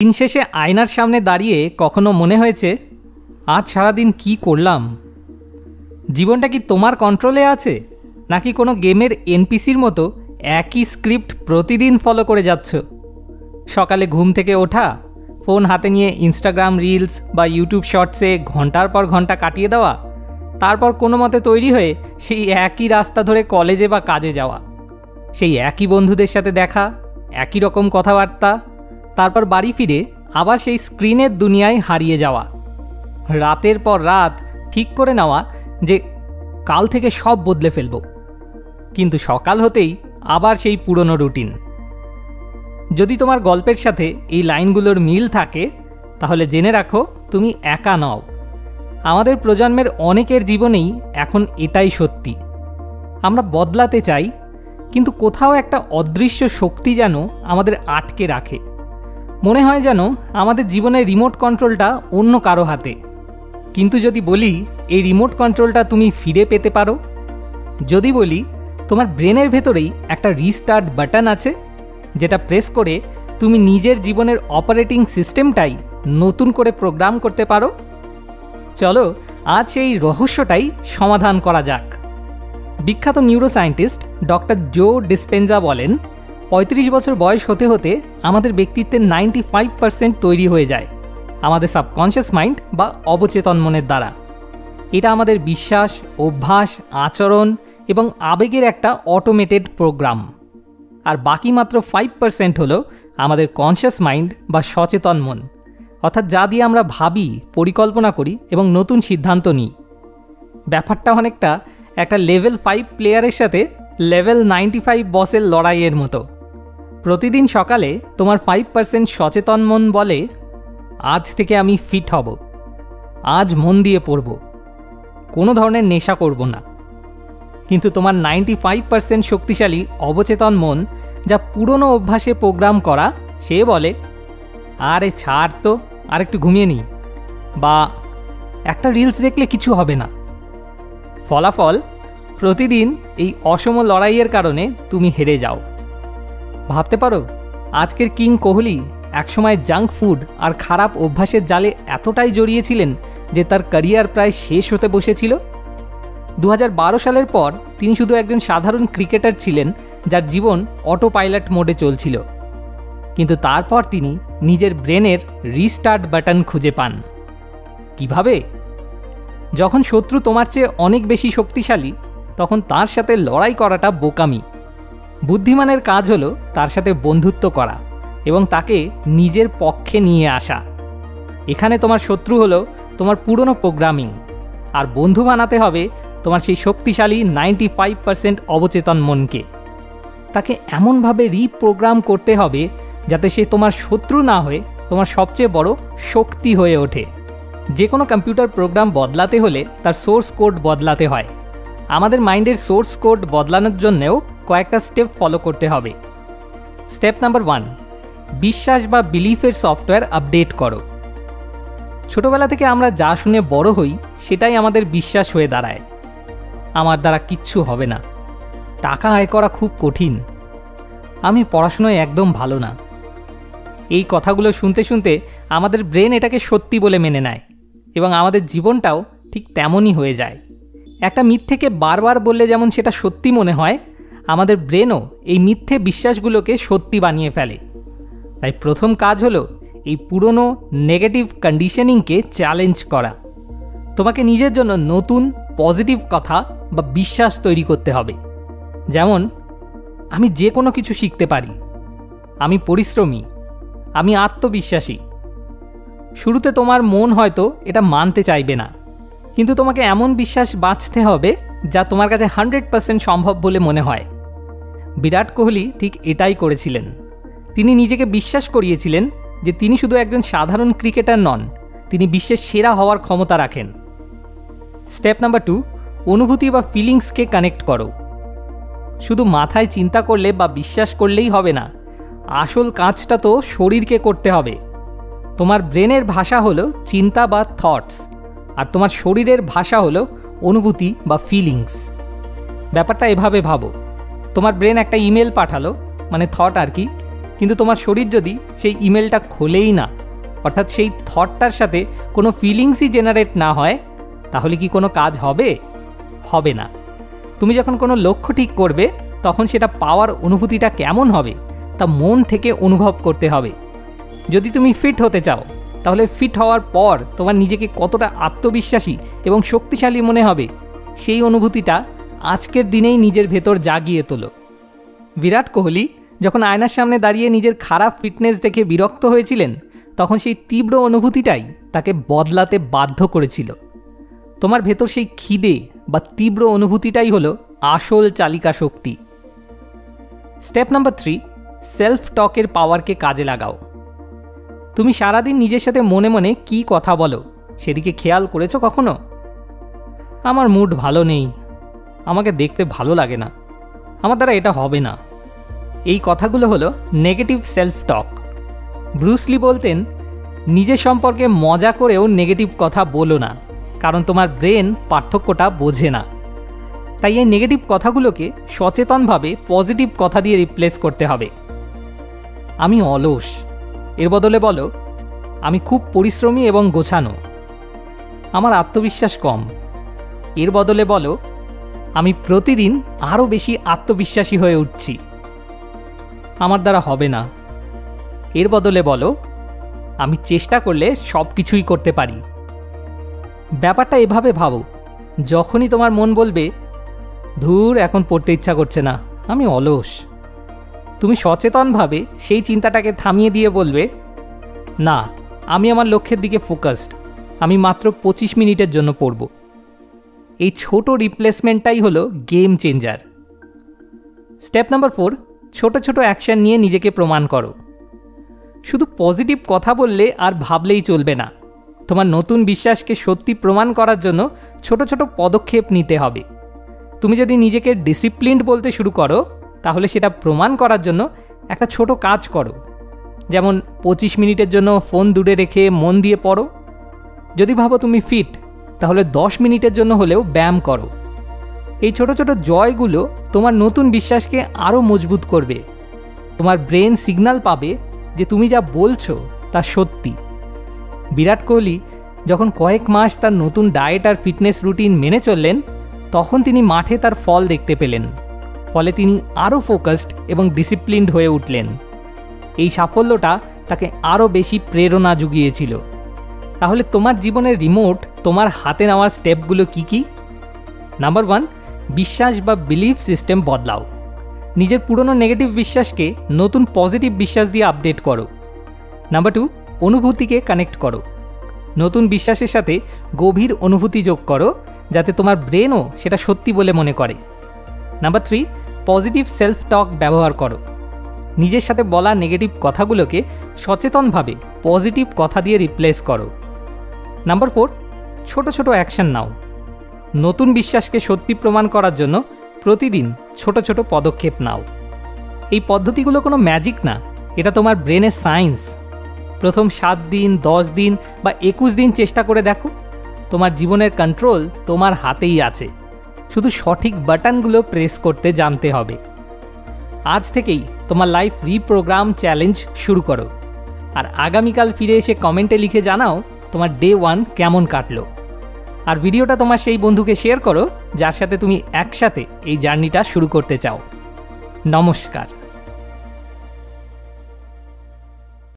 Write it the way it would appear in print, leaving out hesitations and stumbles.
দিন শেষে আয়নার সামনে দাঁড়িয়ে কখনো মনে হয়েছে আজ সারাদিন কি করলাম? জীবনটা কি তোমার কন্ট্রোলে আছে, নাকি কোনো গেমের এনপিসির মতো একই স্ক্রিপ্ট প্রতিদিন ফলো করে যাচ্ছ? সকালে ঘুম থেকে ওঠা, ফোন হাতে নিয়ে ইনস্টাগ্রাম রিলস বা ইউটিউব শর্টসে ঘন্টার পর ঘন্টা কাটিয়ে দেওয়া, তারপর কোনো মতে তৈরি হয়ে সেই একই রাস্তা ধরে কলেজে বা কাজে যাওয়া, সেই একই বন্ধুদের সাথে দেখা, একই রকম কথাবার্তা, তারপর বাড়ি ফিরে আবার সেই স্ক্রিনের দুনিয়ায় হারিয়ে যাওয়া। রাতের পর রাত ঠিক করে নেওয়া যে কাল থেকে সব বদলে ফেলব, কিন্তু সকাল হতেই আবার সেই পুরনো রুটিন। যদি তোমার গল্পের সাথে এই লাইনগুলোর মিল থাকে, তাহলে জেনে রাখো তুমি একা নও। আমাদের প্রজন্মের অনেকের জীবনেই এখন এটাই সত্যি। আমরা বদলাতে চাই, কিন্তু কোথাও একটা অদৃশ্য শক্তি যেন আমাদের আটকে রাখে। মনে হয় যেন আমাদের জীবনের রিমোট কন্ট্রোলটা অন্য কারো হাতে। কিন্তু যদি বলি এই রিমোট কন্ট্রোলটা তুমি ফিরে পেতে পারো, যদি বলি তোমার ব্রেনের ভেতরেই একটা রিস্টার্ট বাটন আছে, যেটা প্রেস করে তুমি নিজের জীবনের অপারেটিং সিস্টেমটাই নতুন করে প্রোগ্রাম করতে পারো, চলো আজ এই রহস্যটাই সমাধান করা যাক। বিখ্যাত নিউরোসায়েন্টিস্ট ডক্টর জো ডিসপেনজা বলেন, ৩৫ বছর বয়স হতে হতে আমাদের ব্যক্তিত্বের 95% তৈরি হয়ে যায় আমাদের সাবকনশিয়াস মাইন্ড বা অবচেতন মনের দ্বারা। এটা আমাদের বিশ্বাস, অভ্যাস, আচরণ এবং আবেগের একটা অটোমেটেড প্রোগ্রাম। আর বাকি মাত্র 5% হলো আমাদের কনশিয়াস মাইন্ড বা সচেতন মন, অর্থাৎ যা দিয়ে আমরা ভাবি, পরিকল্পনা করি এবং নতুন সিদ্ধান্ত নিই। ব্যাপারটা অনেকটা একটা লেভেল 5 প্লেয়ারের সাথে লেভেল 95 বসের লড়াইয়ের মতো। প্রতিদিন সকালে তোমার 5% সচেতন মন বলে, আজ থেকে আমি ফিট হব, আজ মন দিয়ে পড়ব, কোনো ধরনের নেশা করব না। কিন্তু তোমার 95% শক্তিশালী অবচেতন মন, যা পুরনো অভ্যাসে প্রোগ্রাম করা, সে বলে, আরে ছাড় তো, আর একটু ঘুমিয়ে নিই, বা একটা রিলস দেখলে কিছু হবে না। ফলাফল, প্রতিদিন এই অসম লড়াইয়ের কারণে তুমি হেরে যাও। ভাবতে পারো, আজকের কিং কোহলি একসময় জাঙ্ক ফুড আর খারাপ অভ্যাসের জালে এতটাই জড়িয়েছিলেন যে তার ক্যারিয়ার প্রায় শেষ হতে বসেছিল। 2012 সালের পর তিনি শুধু একজন সাধারণ ক্রিকেটার ছিলেন, যার জীবন অটো পাইলট মোডে চলছিল। কিন্তু তারপর তিনি নিজের ব্রেনের রিস্টার্ট বাটন খুঁজে পান। কিভাবে? যখন শত্রু তোমার চেয়ে অনেক বেশি শক্তিশালী, তখন তার সাথে লড়াই করাটা বোকামি। বুদ্ধিমানের কাজ হলো তার সাথে বন্ধুত্ব করা এবং তাকে নিজের পক্ষে নিয়ে আসা। এখানে তোমার শত্রু হলো তোমার পুরনো প্রোগ্রামিং, আর বন্ধু বানাতে হবে তোমার সেই শক্তিশালী 95% অবচেতন মনকে। তাকে এমনভাবে রিপ্রোগ্রাম করতে হবে যাতে সে তোমার শত্রু না হয়ে তোমার সবচেয়ে বড় শক্তি হয়ে ওঠে। যে কোনো কম্পিউটার প্রোগ্রাম বদলাতে হলে তার সোর্স কোড বদলাতে হয়। আমাদের মাইন্ডের সোর্স কোড বদলানোর জন্যেও কয়েকটা স্টেপ ফলো করতে হবে। স্টেপ নাম্বার 1, বিশ্বাস বা বিলিফের সফটওয়্যার আপডেট করো। ছোটবেলা থেকে আমরা যা শুনে বড় হই, সেটাই আমাদের বিশ্বাস হয়ে দাঁড়ায়। আমার দ্বারা কিচ্ছু হবে না, টাকা আয় করা খুব কঠিন, আমি পড়াশোনায় একদম ভালো না। এই কথাগুলো শুনতে শুনতে আমাদের ব্রেন এটাকে সত্যি বলে মেনে নেয় এবং আমাদের জীবনটাও ঠিক তেমনই হয়ে যায়। একটা মিথ্যেকে বারবার বললে যেমন সেটা সত্যি মনে হয়, আমাদের ব্রেনও এই মিথ্যে বিশ্বাসগুলোকে সত্যি বানিয়ে ফেলে। তাই প্রথম কাজ হলো এই পুরনো নেগেটিভ কন্ডিশনিংকে চ্যালেঞ্জ করা। তোমাকে নিজের জন্য নতুন পজিটিভ কথা বা বিশ্বাস তৈরি করতে হবে। যেমন, আমি যে কোনো কিছু শিখতে পারি, আমি পরিশ্রমী, আমি আত্মবিশ্বাসী। শুরুতে তোমার মন হয়তো এটা মানতে চাইবে না, কিন্তু তোমাকে এমন বিশ্বাস বাঁচতে হবে যা তোমার কাছে 100% সম্ভব বলে মনে হয়। বিরাট কোহলি ঠিক এটাই করেছিলেন। তিনি নিজেকে বিশ্বাস করিয়েছিলেন যে তিনি শুধু একজন সাধারণ ক্রিকেটার নন, তিনি বিশ্বের সেরা হওয়ার ক্ষমতা রাখেন। স্টেপ নাম্বার 2, অনুভূতি বা ফিলিংসকে কানেক্ট করো। শুধু মাথায় চিন্তা করলে বা বিশ্বাস করলেই হবে না, আসল কাজটা তো শরীরকে করতে হবে। তোমার ব্রেনের ভাষা হলো চিন্তা বা থটস, আর তোমার শরীরের ভাষা হলো অনুভূতি বা ফিলিংস। ব্যাপারটা এভাবে ভাবো, তোমার ব্রেন একটা ইমেল পাঠালো, মানে থট আর কি, কিন্তু তোমার শরীর যদি সেই ইমেলটা খোলেই না, অর্থাৎ সেই থটটার সাথে কোনো ফিলিংসই জেনারেট না হয়, তাহলে কি কোনো কাজ হবে? হবে না। তুমি যখন কোনো লক্ষ্য ঠিক করবে, তখন সেটা পাওয়ার অনুভূতিটা কেমন হবে তা মন থেকে অনুভব করতে হবে। যদি তুমি ফিট হতে চাও, তাহলে ফিট হওয়ার পর তোমার নিজেকে কতটা আত্মবিশ্বাসী এবং শক্তিশালী মনে হবে, সেই অনুভূতিটা আজকের দিনেই নিজের ভেতর জাগিয়ে তোলো। বিরাট কোহলি যখন আয়নার সামনে দাঁড়িয়ে নিজের খারাপ ফিটনেস দেখে বিরক্ত হয়েছিলেন, তখন সেই তীব্র অনুভূতিটাই তাকে বদলাতে বাধ্য করেছিল। তোমার ভেতর সেই খিদে বা তীব্র অনুভূতিটাই হলো আসল চালিকা শক্তি। স্টেপ নাম্বার 3, সেলফ টকের পাওয়ারকে কাজে লাগাও। তুমি সারাদিন নিজের সাথে মনে মনে কি কথা বলো, সেদিকে খেয়াল করেছো কখনো? আমার মুড ভালো নেই, আমাকে দেখতে ভালো লাগে না, আমার দ্বারা এটা হবে না। এই কথাগুলো হলো নেগেটিভ সেলফ টক। ব্রুসলি বলতেন, নিজের সম্পর্কে মজা করেও নেগেটিভ কথা বলো না, কারণ তোমার ব্রেন পার্থক্যটা বোঝে না। তাই এই নেগেটিভ কথাগুলোকে সচেতনভাবে পজিটিভ কথা দিয়ে রিপ্লেস করতে হবে। আমি অলস, এর বদলে বলো আমি খুব পরিশ্রমী এবং গোছানো। আমার আত্মবিশ্বাস কম, এর বদলে বলো আমি প্রতিদিন আরও বেশি আত্মবিশ্বাসী হয়ে উঠছি। আমার দ্বারা হবে না, এর বদলে বলো আমি চেষ্টা করলে সব কিছুই করতে পারি। ব্যাপারটা এভাবে ভাবো, যখনই তোমার মন বলবে ধুর এখন পড়তে ইচ্ছা করছে না, আমি অলস, তুমি সচেতনভাবে সেই চিন্তাটাকে থামিয়ে দিয়ে বলবে না, আমি আমার লক্ষ্যের দিকে ফোকাসড, আমি মাত্র 25 মিনিটের জন্য পড়ব। এই ছোট রিপ্লেসমেন্টটাই হলো গেম চেঞ্জার। স্টেপ নাম্বার 4, ছোট ছোট অ্যাকশন নিয়ে নিজেকে প্রমাণ করো। শুধু পজিটিভ কথা বললে আর ভাবলেই চলবে না, তোমার নতুন বিশ্বাসকে সত্যি প্রমাণ করার জন্য ছোট ছোট পদক্ষেপ নিতে হবে। তুমি যদি নিজেকে ডিসিপ্লিনড বলতে শুরু করো, তাহলে সেটা প্রমাণ করার জন্য একটা ছোট কাজ করো। যেমন 25 মিনিটের জন্য ফোন দূরে রেখে মন দিয়ে পড়ো। যদি ভাবো তুমি ফিট, তাহলে 10 মিনিটের জন্য হলেও ব্যায়াম করো। এই ছোট ছোট জয়গুলো তোমার নতুন বিশ্বাসকে আরও মজবুত করবে। তোমার ব্রেন সিগন্যাল পাবে যে তুমি যা বলছো তা সত্যি। বিরাট কোহলি যখন কয়েক মাস তার নতুন ডায়েট আর ফিটনেস রুটিন মেনে চললেন, তখন তিনি মাঠে তার ফল দেখতে পেলেন। ফলে তিনি আরও ফোকাসড এবং ডিসিপ্লিনড হয়ে উঠলেন। এই সাফল্যটা তাকে আরও বেশি প্রেরণা জুগিয়েছিল। তাহলে তোমার জীবনের রিমোট তোমার হাতে নেওয়ার স্টেপগুলো কি কি? নাম্বার 1, বিশ্বাস বা বিলিফ সিস্টেম বদলাও। নিজের পুরনো নেগেটিভ বিশ্বাসকে নতুন পজিটিভ বিশ্বাস দিয়ে আপডেট করো। নাম্বার 2, অনুভূতিকে কানেক্ট করো। নতুন বিশ্বাসের সাথে গভীর অনুভূতি যোগ করো, যাতে তোমার ব্রেনও সেটা সত্যি বলে মনে করে। নাম্বার 3, পজিটিভ সেলফ টক ব্যবহার করো। নিজের সাথে বলা নেগেটিভ কথাগুলোকে সচেতনভাবে পজিটিভ কথা দিয়ে রিপ্লেস করো। নাম্বার 4, ছোট ছোট অ্যাকশন নাও। নতুন বিশ্বাসকে সত্যি প্রমাণ করার জন্য প্রতিদিন ছোট ছোট পদক্ষেপ নাও। এই পদ্ধতিগুলো কোনো ম্যাজিক না, এটা তোমার ব্রেনের সায়েন্স। প্রথম 7 দিন, 10 দিন বা 21 দিন চেষ্টা করে দেখো। তোমার জীবনের কন্ট্রোল তোমার হাতেই আছে, শুধু সঠিক বাটনগুলো প্রেস করতে জানতে হবে। আজ থেকেই তোমার লাইফ রিপ্রোগ্রাম চ্যালেঞ্জ শুরু করো, আর আগামীকাল ফিরে এসে কমেন্টে লিখে জানাও তোমার ডে 1 কেমন কাটলো। আর ভিডিওটা তোমার সেই বন্ধুকে শেয়ার করো যার সাথে তুমি একসাথে এই জার্নিটা শুরু করতে চাও। নমস্কার।